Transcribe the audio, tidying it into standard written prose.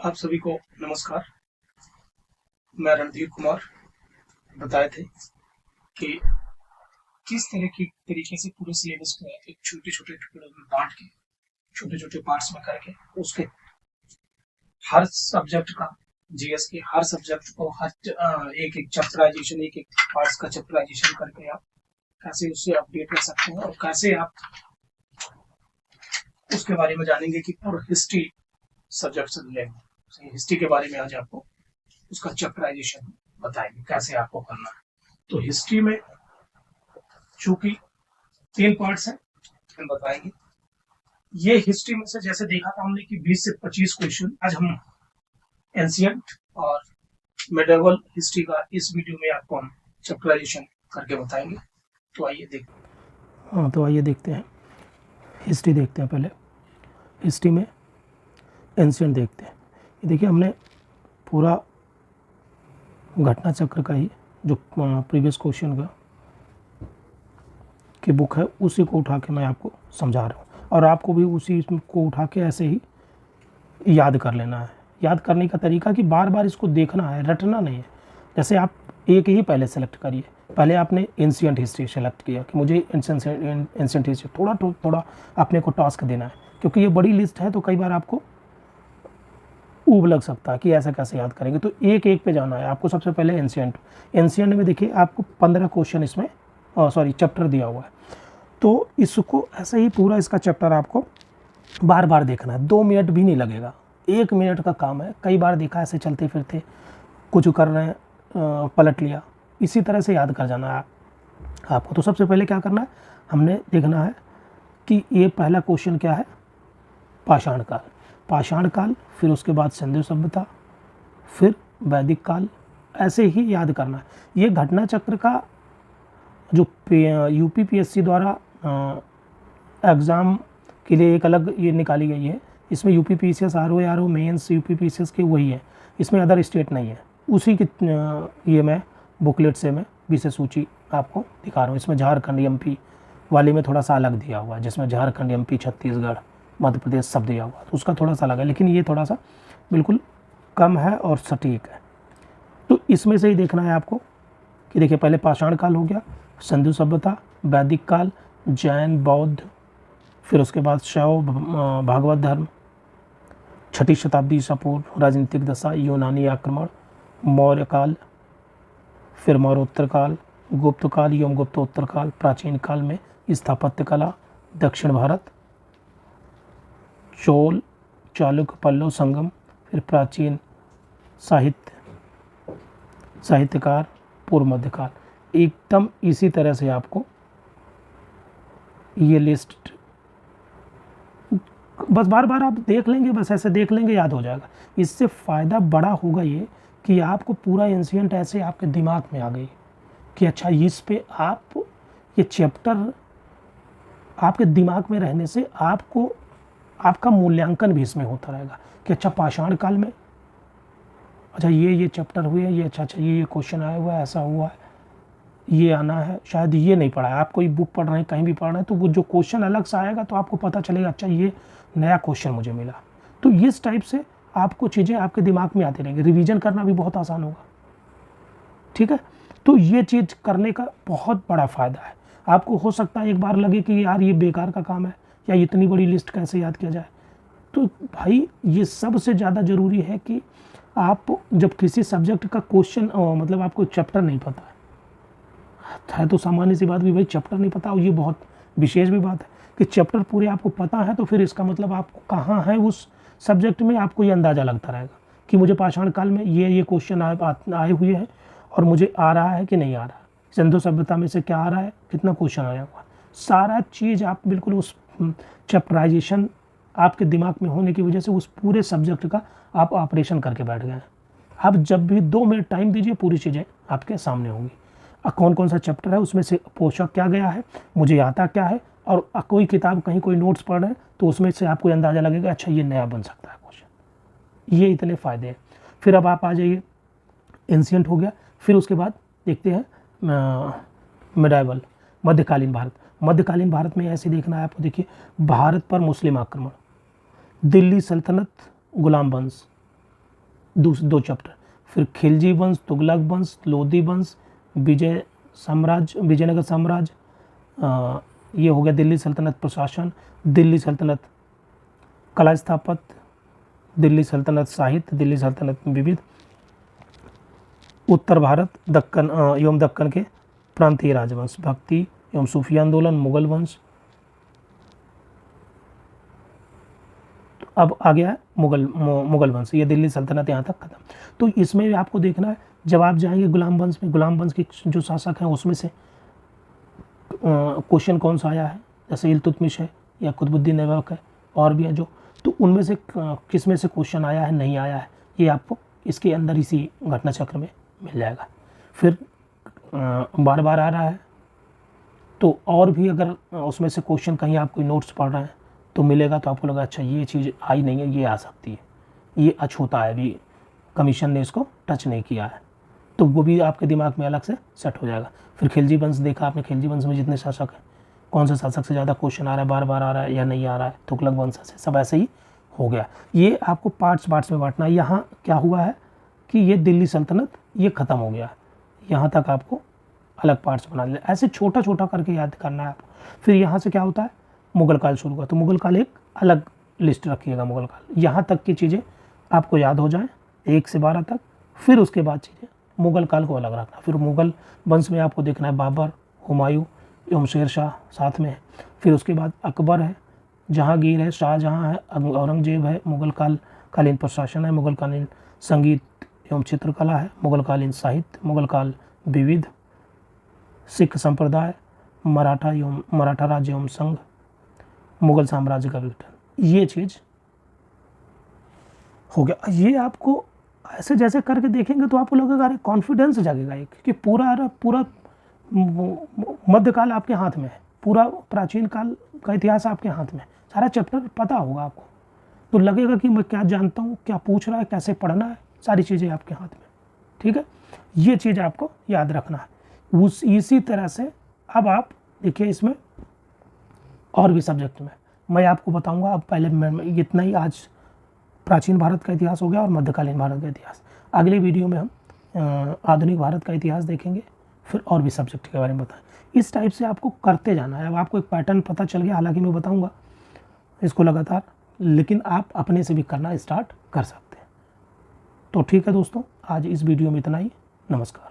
आप सभी को नमस्कार। मैं रणधीर कुमार। बताए थे कि किस तरह की तरीके से पूरे सिलेबस को एक छोटे-छोटे टुकड़ों में बाँट के, छोटे-छोटे पार्ट्स में करके उसके हर सब्जेक्ट का जीएस के हर सब्जेक्ट को एक-एक चैप्टराइज़ेशन, एक-एक पार्ट्स का चैप्टराइज़ेशन करके आप कैसे उससे अपडेट कर सकते हैं और कैसे आप उसके बारे में जानेंगे कि पूरा हिस्ट्री सब्जेक्ट से रिलेटेड हिस्ट्री के बारे में आज आपको उसका चैप्टराइज़ेशन बताएँगे, कैसे आपको करना है। तो हिस्ट्री में चूँकि 3 पार्ट्स हैं, हम बताएँगे। ये हिस्ट्री में से जैसे देखा था हमने कि 20 से 25 क्वेश्चन आज हम एंशिएंट और मेडिवल हिस्ट्री का इस वीडियो में आपको हम चैप्टराइजेशन करके बताएंगे। तो आइए देखते तो आइए देखते हैं, हिस्ट्री देखते हैं। पहले हिस्ट्री में एंशिएंट देखते हैं। ये देखिए हमने पूरा घटना चक्र का ही जो प्रीवियस क्वेश्चन का की बुक है उसी को उठा के मैं आपको समझा रहा हूँ और आपको भी उसी को उठा के ऐसे ही याद कर लेना है। याद करने का तरीका कि बार बार इसको देखना है, रटना नहीं है। जैसे आप एक ही पहले सेलेक्ट करिए। पहले आपने एंशिएंट हिस्ट्री सेलेक्ट किया कि मुझे एंशिएंट हिस्ट्री थोड़ा अपने को टास्क देना है, क्योंकि ये बड़ी लिस्ट है तो कई बार आपको ऊब लग सकता है कि ऐसा कैसे याद करेंगे। तो एक एक पे जाना है आपको। सबसे पहले एंशिएंट में देखिए आपको 15 क्वेश्चन इसमें चैप्टर दिया हुआ है। तो इसको ऐसे ही पूरा इसका चैप्टर आपको बार बार देखना है। 2 मिनट भी नहीं लगेगा, 1 मिनट का काम है। कई बार देखा ऐसे चलते फिरते कुछ कर रहे हैं, पलट लिया, इसी तरह से याद कर जाना है आपको। तो सबसे पहले क्या करना है, हमने देखना है कि ये पहला क्वेश्चन क्या है, पाषाण काल। पाषाण काल, फिर उसके बाद सिंधु सभ्यता, फिर वैदिक काल, ऐसे ही याद करना है। ये घटना चक्र का जो यूपीपीएससी द्वारा एग्ज़ाम के लिए एक अलग ये निकाली गई है। इसमें यूपीपीसीएस आरओ मेंस यूपीपीसीएस के वही है, इसमें अदर स्टेट नहीं है। उसी की ये मैं बुकलेट से मैं विशेष सूची आपको दिखा रहा हूँ। इसमें झारखंड एमपी वाली में थोड़ा सा अलग दिया हुआ है, जिसमें झारखंड एमपी छत्तीसगढ़ मध्य प्रदेश सब दिया हुआ है, तो उसका थोड़ा सा अलग है, लेकिन ये थोड़ा सा बिल्कुल कम है और सटीक है। तो इसमें से ही देखना है आपको कि देखिए पहले पाषाण काल हो गया, सिंधु सभ्यता, वैदिक काल, जैन बौद्ध, फिर उसके बाद शैव भागवत धर्म, 6ठी शताब्दी ईसा पूर्व, राजनीतिक दशा, यूनानी आक्रमण, मौर्य काल, फिर मौर्योत्तर काल, गुप्त काल, यम गुप्तोत्तर काल, प्राचीन काल में स्थापत्य कला, दक्षिण भारत, चोल चालुक्य पल्लव संगम, फिर प्राचीन साहित्यकार, पूर्व मध्यकाल। एकदम इसी तरह से आपको ये लिस्ट बस बार बार आप देख लेंगे, बस ऐसे देख लेंगे, याद हो जाएगा। इससे फ़ायदा बड़ा होगा ये कि आपको पूरा एंशिएंट ऐसे आपके दिमाग में आ गई कि अच्छा इस पे आप ये चैप्टर आपके दिमाग में रहने से आपको आपका मूल्यांकन भी इसमें होता रहेगा कि अच्छा पाषाण काल में अच्छा ये चैप्टर हुए हैं, ये अच्छा ये क्वेश्चन आया हुआ है, ऐसा हुआ है, ये आना है, शायद ये नहीं पढ़ा है। आप कोई बुक पढ़ रहे हैं, कहीं भी पढ़ रहे हैं, तो वो जो क्वेश्चन अलग से आएगा तो आपको पता चलेगा अच्छा ये नया क्वेश्चन मुझे मिला। तो इस टाइप से आपको चीज़ें आपके दिमाग में आती रहेंगी। रिवीजन करना भी बहुत आसान होगा, ठीक है। तो ये चीज़ करने का बहुत बड़ा फ़ायदा है। आपको हो सकता है एक बार लगे कि यार ये बेकार का काम है, या इतनी बड़ी लिस्ट कैसे याद किया जाए। तो भाई ये सबसे ज़्यादा ज़रूरी है कि आप जब किसी सब्जेक्ट का क्वेश्चन मतलब आपको चैप्टर नहीं पता है तो सामान्य सी बात भी, भाई चैप्टर नहीं पता, और ये बहुत विशेष भी बात है कि चैप्टर पूरे आपको पता है, तो फिर इसका मतलब आपको कहाँ है उस सब्जेक्ट में आपको ये अंदाज़ा लगता रहेगा कि मुझे पाषाण काल में ये क्वेश्चन आए हुए हैं और मुझे आ रहा है कि नहीं आ रहा है, सिंधु सभ्यता में से क्या आ रहा है, कितना क्वेश्चन आया हुआ। सारा चीज़ आप बिल्कुल उस चैप्टराइजेशन आपके दिमाग में होने की वजह से उस पूरे सब्जेक्ट का आप ऑपरेशन करके बैठ गए। आप जब भी 2 मिनट टाइम दीजिए, पूरी चीज़ें आपके सामने होंगी। कौन कौन सा चैप्टर है, उसमें से पोषक क्या गया है, मुझे आता क्या है, और कोई किताब कहीं कोई नोट्स पढ़ रहे हैं तो उसमें से आपको अंदाज़ा लगेगा अच्छा ये नया बन सकता है क्वेश्चन। ये इतने फ़ायदे हैं। फिर अब आप आ जाइए, एंशिएंट हो गया, फिर उसके बाद देखते हैं मिडाइवल, मध्यकालीन भारत। मध्यकालीन भारत में ऐसे देखना है आपको। देखिए भारत पर मुस्लिम आक्रमण, दिल्ली सल्तनत, गुलाम वंश, दो चैप्टर। फिर खिलजी वंश, तुगलक वंश, लोधी वंश, विजयनगर साम्राज्य, ये हो गया दिल्ली सल्तनत प्रशासन, दिल्ली सल्तनत कला स्थापत्य, दिल्ली सल्तनत साहित्य, दिल्ली सल्तनत विविध, उत्तर भारत दक्कन एवं दक्कन के प्रांतीय राजवंश, भक्ति एवं सूफी आंदोलन, मुगल वंश। अब आ गया है मुगल वंश, ये दिल्ली सल्तनत यहाँ तक खत्म। तो इसमें भी आपको देखना है, जब आप जाएंगे गुलाम वंश में, गुलाम वंश के जो शासक हैं उसमें से क्वेश्चन कौन सा आया है, जैसे इल्तुतमिश है या कुतुबुद्दीन ऐबक है और भी है जो, तो उनमें से किस में से क्वेश्चन आया है नहीं आया है, ये आपको इसके अंदर इसी घटना चक्र में मिल जाएगा। फिर बार बार आ रहा है, तो और भी अगर उसमें से क्वेश्चन कहीं आप कोई नोट्स पढ़ रहे हैं तो मिलेगा, तो आपको लगा अच्छा ये चीज़ आई नहीं है, ये आ सकती है, ये अछूता है, अभी कमीशन ने इसको टच नहीं किया है, तो वो भी आपके दिमाग में अलग से सेट हो जाएगा। फिर खिलजी वंश देखा आपने, खिलजी वंश में जितने शासक हैं, कौन से शासक से ज़्यादा क्वेश्चन आ रहा है, बार बार आ रहा है या नहीं आ रहा है, तुगलक वंश से, सब ऐसे ही हो गया। ये आपको पार्ट्स में बांटना है। यहाँ क्या हुआ है कि ये दिल्ली सल्तनत ये ख़त्म हो गया, यहाँ तक आपको अलग पार्ट्स बना लेना, ऐसे छोटा छोटा करके याद करना है आपको। फिर यहाँ से क्या होता है, मुगल काल शुरू हुआ, तो मुगल काल एक अलग लिस्ट रखिएगा, मुगल काल, यहाँ तक की चीज़ें आपको याद हो जाएं 1 से 12 तक। फिर उसके बाद चीज़ें मुगल काल को अलग रखना। फिर मुगल वंश में आपको देखना है बाबर, हुमायूं एवं शेर शाह साथ में है। फिर उसके बाद अकबर है, जहांगीर है, शाहजहां है, औरंगजेब है, मुगल कालीन प्रशासन है, मुगल कालीन संगीत एवं चित्रकला है, मुगल कालीन साहित्य, मुगल काल विविध, सिख संप्रदाय, मराठा राज्य एवं संघ, मुगल साम्राज्य का विघटन, ये चीज़ हो गया। ये आपको ऐसे जैसे करके देखेंगे तो आपको लगेगा अरे कॉन्फिडेंस जगेगा एक कि पूरा मध्यकाल आपके हाथ में है, पूरा प्राचीन काल का इतिहास आपके हाथ में है, सारा चैप्टर पता होगा आपको, तो लगेगा कि मैं क्या जानता हूँ, क्या पूछ रहा है, कैसे पढ़ना है, सारी चीज़ें आपके हाथ में। ठीक है, ये चीज़ आपको याद रखना है। इसी तरह से अब आप देखिए इसमें और भी सब्जेक्ट में मैं आपको बताऊंगा। अब पहले मैं इतना ही, आज प्राचीन भारत का इतिहास हो गया और मध्यकालीन भारत का इतिहास। अगले वीडियो में हम आधुनिक भारत का इतिहास देखेंगे, फिर और भी सब्जेक्ट के बारे में बताएं। इस टाइप से आपको करते जाना है। अब आपको एक पैटर्न पता चल गया, हालांकि मैं बताऊंगा इसको लगातार, लेकिन आप अपने से भी करना स्टार्ट कर सकते हैं। तो ठीक है दोस्तों, आज इस वीडियो में इतना ही। नमस्कार।